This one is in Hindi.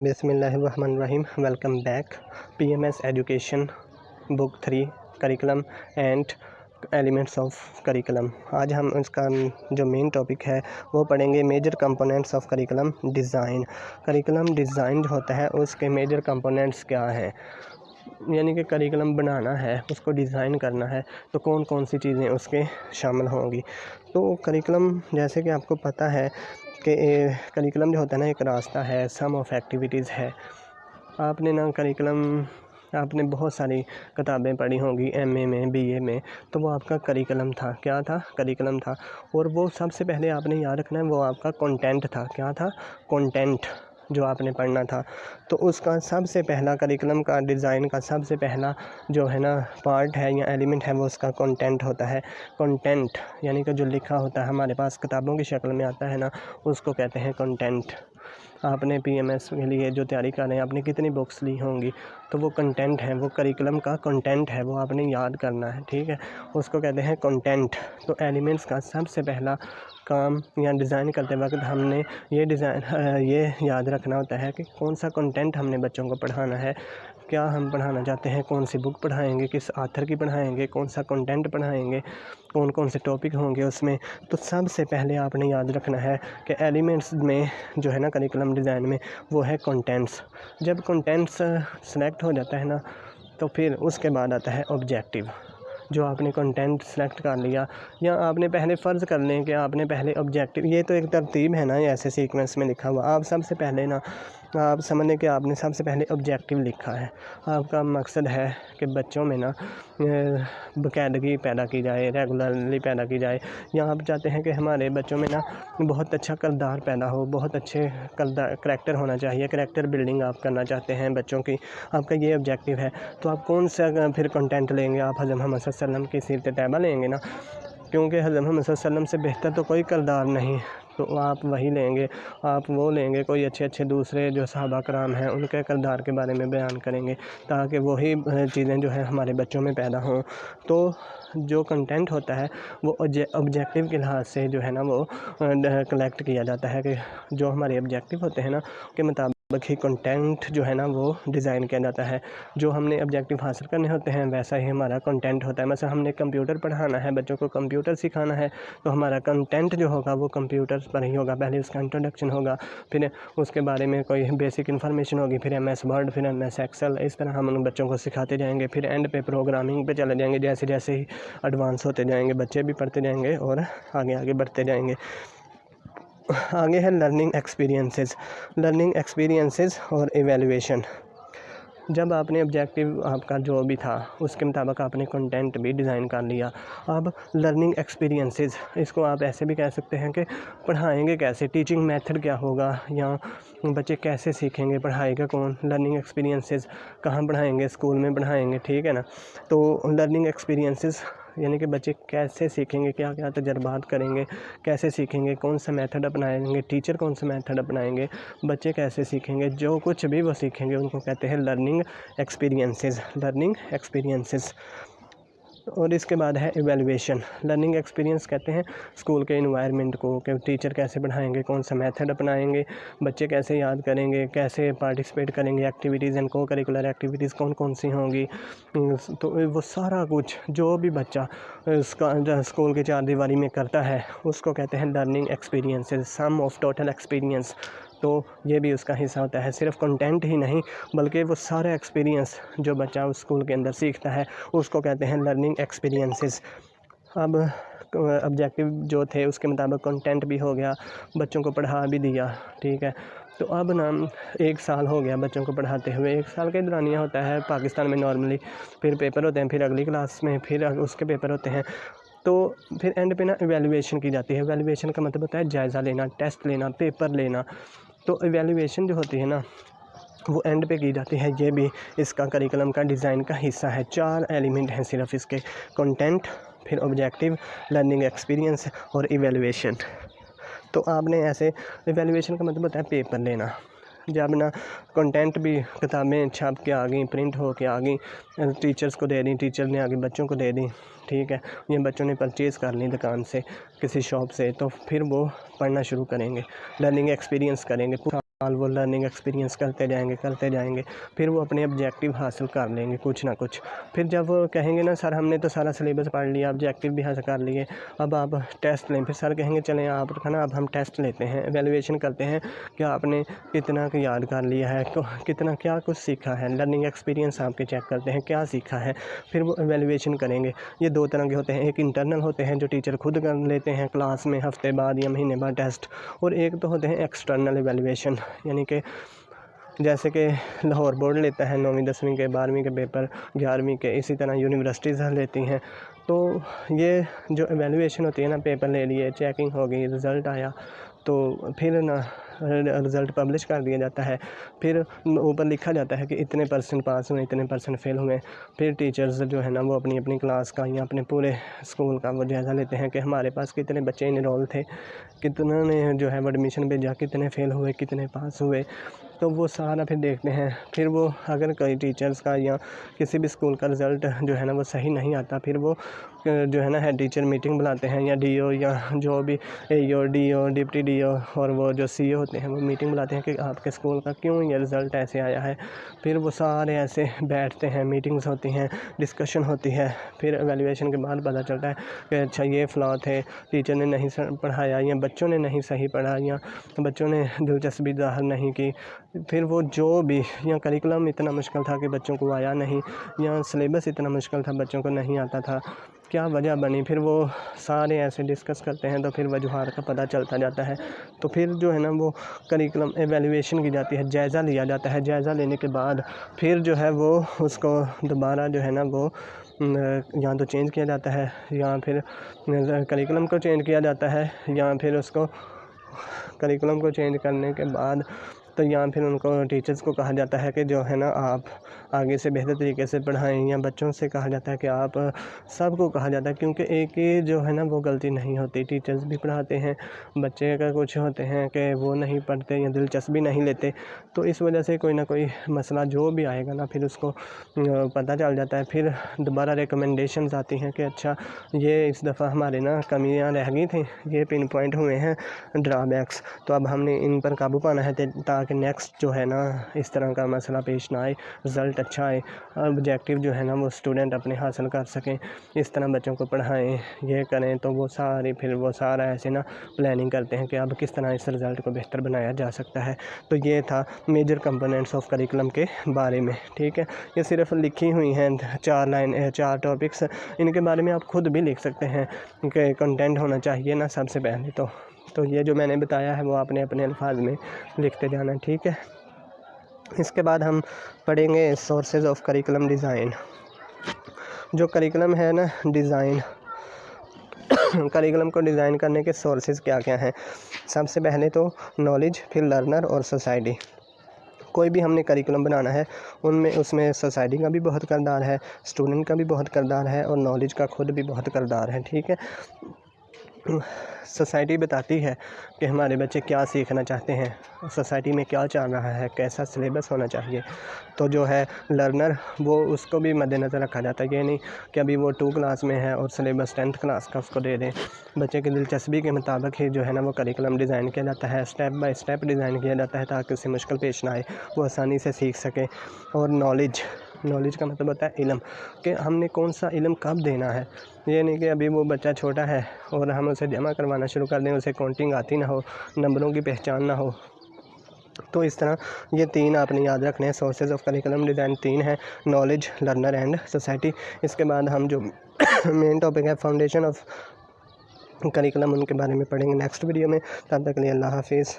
बिस्मिल्लाहिर्रहमानिर्रहीम। Welcome back. PMS education book 3 curriculum and elements of curriculum. आज हम इसका जो मेन टॉपिक है वो पढ़ेंगे major components of curriculum design. Curriculum design जो होता है उसके मेजर कंपोनेंट्स क्या हैं, यानी कि करिकुलम बनाना है, उसको डिज़ाइन करना है तो कौन कौन सी चीज़ें उसके शामिल होंगी। तो करिकुलम जैसे कि आपको पता है कि करिकुलम जो होता है ना एक रास्ता है, सम ऑफ एक्टिविटीज़ है। आपने ना करिकुलम आपने बहुत सारी किताबें पढ़ी होंगी एमए में, बीए में, तो वो आपका करिकुलम था। क्या था? करिकुलम था। और वो सबसे पहले आपने याद रखना है वो आपका कंटेंट था। क्या था? कंटेंट जो आपने पढ़ना था। तो उसका सबसे पहला करिकुलम का डिज़ाइन का सबसे पहला जो है ना पार्ट है या एलिमेंट है वो उसका कंटेंट होता है। कंटेंट यानी कि जो लिखा होता है हमारे पास किताबों की शक्ल में आता है ना, उसको कहते हैं कंटेंट। आपने पीएमएस के लिए जो तैयारी कर रहे हैं आपने कितनी बुक्स ली होंगी, तो वो कंटेंट है, वो करिकुलम का कंटेंट है, वो आपने याद करना है। ठीक है, उसको कहते हैं कंटेंट। तो एलिमेंट्स का सबसे पहला काम या डिज़ाइन करते वक्त हमने ये याद रखना होता है कि कौन सा कंटेंट हमने बच्चों को पढ़ाना है, क्या हम पढ़ाना चाहते हैं, कौन सी बुक पढ़ाएंगे, किस ऑथर की पढ़ाएंगे, कौन सा कंटेंट पढ़ाएंगे, कौन कौन से टॉपिक होंगे उसमें। तो सबसे पहले आपने याद रखना है कि एलिमेंट्स में जो है ना करिकुलम डिज़ाइन में वो है कंटेंट्स। जब कंटेंट्स सेलेक्ट हो जाता है ना तो फिर उसके बाद आता है ऑब्जेक्टिव। जो आपने कंटेंट सेलेक्ट कर लिया या आपने पहले फ़र्ज़ कर लें कि आपने पहले ऑब्जेक्टिव, ये तो एक तरतीब है ना, ये ऐसे सीक्वेंस में लिखा हुआ। आप सबसे पहले ना आप समझ लें कि आपने सबसे पहले ऑब्जेक्टिव लिखा है। आपका मकसद है कि बच्चों में ना बाकायदगी पैदा की जाए, रेगुलरली पैदा की जाए, या आप चाहते हैं कि हमारे बच्चों में ना बहुत अच्छा किरदार पैदा हो, बहुत अच्छे करैक्टर होना चाहिए, करैक्टर बिल्डिंग आप करना चाहते हैं बच्चों की, आपका ये ऑब्जेक्टिव है। तो आप कौन सा फिर कंटेंट लेंगे? आप हज़रत मोहम्मद सल्लल्लाहु अलैहि वसल्लम की सीरत तैयबा लेंगे ना, क्योंकि हज़रत मोहम्मद सल्लल्लाहु अलैहि वसल्लम से बेहतर तो कोई किरदार नहीं। तो आप वही लेंगे, आप वो लेंगे, कोई अच्छे अच्छे दूसरे जो सहाबा कराम हैं उनके किरदार के बारे में बयान करेंगे ताकि वही चीज़ें जो है हमारे बच्चों में पैदा हों। तो जो कंटेंट होता है वो ऑब्जेक्टिव के लिहाज से जो है ना वो कलेक्ट किया जाता है कि जो हमारे ऑब्जेक्टिव होते हैं ना के मुताबिक ही कंटेंट जो है ना वो डिज़ाइन किया जाता है। जो हमने ऑब्जेक्टिव हासिल करने होते हैं वैसा ही हमारा कंटेंट होता है। मतलब हमने कंप्यूटर पढ़ाना है, बच्चों को कंप्यूटर सिखाना है, तो हमारा कंटेंट जो होगा वो कंप्यूटर पर ही होगा। पहले उसका इंट्रोडक्शन होगा, फिर उसके बारे में कोई बेसिक इन्फॉर्मेशन होगी, फिर एमएस वर्ड, फिर एमएस एक्सेल। इस तरह हम उन बच्चों को सिखाते जाएंगे। फिर एंड पे प्रोग्रामिंग पे चले जाएंगे। जैसे जैसे ही एडवांस होते जाएंगे बच्चे भी पढ़ते जाएंगे और आगे आगे बढ़ते जाएंगे। आगे है लर्निंग एक्सपीरियंसेस और एवेलुएशन। जब आपने ऑब्जेक्टिव आपका जो भी था उसके मुताबिक आपने कंटेंट भी डिज़ाइन कर लिया। अब लर्निंग एक्सपीरियंसेस, इसको आप ऐसे भी कह सकते हैं कि पढ़ाएंगे कैसे, टीचिंग मेथड क्या होगा, या बच्चे कैसे सीखेंगे, पढ़ाएगा कौन। लर्निंग एक्सपीरियंसेस कहाँ पढ़ाएंगे? स्कूल में पढ़ाएंगे, ठीक है ना। तो लर्निंग एक्सपीरियंसेस यानी कि बच्चे कैसे सीखेंगे, क्या क्या तजर्बात करेंगे, कैसे सीखेंगे, कौन सा मेथड अपनाएंगे, टीचर कौन सा मेथड अपनाएंगे, बच्चे कैसे सीखेंगे, जो कुछ भी वो सीखेंगे उनको कहते हैं लर्निंग एक्सपीरियंसेस। और इसके बाद है एवेलुएशन। लर्निंग एक्सपीरियंस कहते हैं स्कूल के इन्वायरमेंट को, कि टीचर कैसे पढ़ाएंगे, कौन सा मेथड अपनाएंगे, बच्चे कैसे याद करेंगे, कैसे पार्टिसिपेट करेंगे, एक्टिविटीज़ एंड को करिकुलर एक्टिविटीज़ कौन कौन सी होंगी। तो वो सारा कुछ जो भी बच्चा स्कूल की चार दीवारी में करता है उसको कहते हैं learning experiences, sum of total experience. तो ये भी उसका हिस्सा होता है। सिर्फ कंटेंट ही नहीं बल्कि वो सारा एक्सपीरियंस जो बच्चा उस स्कूल के अंदर सीखता है उसको कहते हैं लर्निंग एक्सपीरियंसेस। अब ऑब्जेक्टिव जो थे उसके मुताबिक कंटेंट भी हो गया, बच्चों को पढ़ा भी दिया, ठीक है। तो अब ना 1 साल हो गया बच्चों को पढ़ाते हुए। 1 साल के दौरानिया होता है पाकिस्तान में नॉर्मली, फिर पेपर होते हैं, फिर अगली क्लास में फिर उसके पेपर होते हैं। तो फिर एंड पे ना इवैल्यूएशन की जाती है। इवैल्यूएशन का मतलब होता है जायज़ा लेना, टेस्ट लेना, पेपर लेना। तो इवैल्यूएशन जो होती है ना वो एंड पे की जाती है। ये भी इसका करिकुलम का डिज़ाइन का हिस्सा है। 4 एलिमेंट हैं सिर्फ इसके, कंटेंट, फिर ऑब्जेक्टिव, लर्निंग एक्सपीरियंस और इवैल्यूएशन। तो आपने ऐसे इवैल्यूएशन का मतलब होता है पेपर लेना। जब ना कंटेंट भी किताबें छप के आ गई, प्रिंट हो के आ गई, टीचर्स को दे दी, टीचर ने आगे बच्चों को दे दी, ठीक है, ये बच्चों ने परचेज़ कर ली दुकान से, किसी शॉप से, तो फिर वो पढ़ना शुरू करेंगे, लर्निंग एक्सपीरियंस करेंगे। वो लर्निंग एक्सपीरियंस करते जाएंगे, फिर वो अपने ऑब्जेक्टिव हासिल कर लेंगे कुछ ना कुछ। फिर जब वो कहेंगे ना सर हमने तो सारा सिलेबस पढ़ लिया, ऑब्जेक्टिव भी हासिल कर लिए, अब आप टेस्ट लें, फिर सर कहेंगे चलें आप ना अब हम टेस्ट लेते हैं, एवेलुएशन करते हैं कि आपने कितना याद कर लिया है, कितना क्या कुछ सीखा है, लर्निंग एक्सपीरियंस आपके चेक करते हैं क्या सीखा है, फिर वो एवेलुएशन करेंगे। ये 2 तरह के होते हैं, एक इंटरनल होते हैं जो टीचर खुद कर लेते हैं क्लास में हफ्ते बाद या महीने बाद टेस्ट, और एक तो होते हैं एक्सटर्नल एवेलुएशन, यानी कि जैसे कि लाहौर बोर्ड लेता है 9वीं 10वीं के 12वीं के पेपर, 11वीं के, इसी तरह यूनिवर्सिटीज़ लेती हैं। तो ये जो एवेलुएशन होती है ना, पेपर ले लिए, चेकिंग हो गई, रिज़ल्ट आया, तो फिर ना रिज़ल्ट पब्लिश कर दिया जाता है, फिर ऊपर लिखा जाता है कि इतने % पास हुए, इतने % फेल हुए। फिर टीचर्स जो है ना वो अपनी अपनी क्लास का या अपने पूरे स्कूल का वो जायज़ा लेते हैं कि हमारे पास कितने बच्चे इनरोल थे, कितनों ने जो है वो एडमिशन भेजा, कितने फेल हुए, कितने पास हुए, तो वो सारा फिर देखते हैं। फिर वो अगर कई टीचर्स का या किसी भी स्कूल का रिज़ल्ट जो है ना वो सही नहीं आता, फिर वो जो है ना हेड टीचर मीटिंग बुलाते हैं, या DO या जो भी AO, DO, डिप्टी DO और वो जो CO होते हैं वो मीटिंग बुलाते हैं कि आपके स्कूल का क्यों ये रिज़ल्ट ऐसे आया है। फिर वो सारे ऐसे बैठते हैं, मीटिंग्स होती हैं, डिस्कशन होती है, फिर एवेलुएशन के बाद पता चलता है कि अच्छा ये फ्लॉ थे, टीचर ने नहीं पढ़ाया, या बच्चों ने नहीं सही पढ़ा, या बच्चों ने दिलचस्पी ज़ाहिर नहीं की, फिर वो जो भी, या करिकुलम इतना मुश्किल था कि बच्चों को आया नहीं, या सिलेबस इतना मुश्किल था बच्चों को नहीं आता था, क्या वजह बनी, फिर वो सारे ऐसे डिस्कस करते हैं, तो फिर वजूहात का पता चलता जाता है। तो फिर जो है ना वो करिकुलम एवेलुएशन की जाती है, जायज़ा लिया जाता है, जायज़ा लेने के बाद फिर जो है वो उसको दोबारा जो है ना वो या तो चेंज किया जाता है, या फिर करिकुलम को चेंज किया जाता है, या फिर उसको करिकुलम को चेंज करने के बाद तो या फिर उनको टीचर्स को कहा जाता है कि जो है ना आप आगे से बेहतर तरीके से पढ़ाएं, या बच्चों से कहा जाता है कि आप सबको कहा जाता है, क्योंकि एक ही जो है ना वो गलती नहीं होती, टीचर्स भी पढ़ाते हैं, बच्चे का कुछ होते हैं कि वो नहीं पढ़ते या दिलचस्पी नहीं लेते, तो इस वजह से कोई ना कोई मसला जो भी आएगा ना फिर उसको पता चल जाता है। फिर दोबारा रिकमेंडेशंस आती हैं कि अच्छा ये इस दफ़ा हमारे ना कमियां रह गई थी, ये पिन पॉइंट हुए हैं ड्रॉबैक्स, तो अब हमने इन पर काबू पाना है ताकि नेक्स्ट जो है ना इस तरह का मसला पेश ना आए, रिज़ल्ट अच्छा आए, ऑब्जेक्टिव जो है ना वो स्टूडेंट अपने हासिल कर सकें, इस तरह बच्चों को पढ़ाएं, ये करें। तो वो सारा ऐसे ना प्लानिंग करते हैं कि अब किस तरह इस रिज़ल्ट को बेहतर बनाया जा सकता है। तो ये था मेजर कंपोनेंट्स ऑफ करिकुलम के बारे में, ठीक है। ये सिर्फ लिखी हुई हैं 4 टॉपिक्स, इनके बारे में आप खुद भी लिख सकते हैं कि कंटेंट होना चाहिए ना सबसे पहले तो ये जो मैंने बताया है वो आपने अपने अल्फाज में लिखते जाना, ठीक है। इसके बाद हम पढ़ेंगे सोर्सेज ऑफ करिकुलम डिज़ाइन। जो करिकुलम है ना डिज़ाइन करिकुलम को डिज़ाइन करने के सोर्सेज क्या क्या हैं। सबसे पहले तो नॉलेज, फिर लर्नर और सोसाइटी। कोई भी हमने करिकुलम बनाना है उसमें सोसाइटी का भी बहुत किरदार है, स्टूडेंट का भी बहुत किरदार है, और नॉलेज का खुद भी बहुत किरदार है, ठीक है। सोसाइटी बताती है कि हमारे बच्चे क्या सीखना चाहते हैं, सोसाइटी में क्या चल रहा है, कैसा सिलेबस होना चाहिए। तो जो है लर्नर वो उसको भी मद्देनज़र रखा जाता है, ये नहीं कि अभी वो 2 क्लास में है और सिलेबस 10th क्लास का उसको दे दें। बच्चे की दिलचस्पी के मुताबिक ही जो है ना वो करिकुलम डिज़ाइन किया जाता है, स्टेप बाय स्टेप डिज़ाइन किया जाता है ताकि उसे मुश्किल पेश ना आए, वो आसानी से सीख सके। और नॉलेज का मतलब होता है इल्म, कि हमने कौन सा इल्म कब देना है। ये नहीं कि अभी वो बच्चा छोटा है और हम उसे जमा करवाना शुरू कर दें, उसे काउंटिंग आती ना हो, नंबरों की पहचान ना हो। तो इस तरह ये 3 आपने याद रखने हैं। सोर्सेज ऑफ करिकुलम डिज़ाइन 3 है, नॉलेज, लर्नर एंड सोसाइटी। इसके बाद हम जो मेन टॉपिक है फाउंडेशन ऑफ करिकुलम, उनके बारे में पढ़ेंगे नेक्स्ट वीडियो में। तब तक के लिए अल्लाह हाफिज़।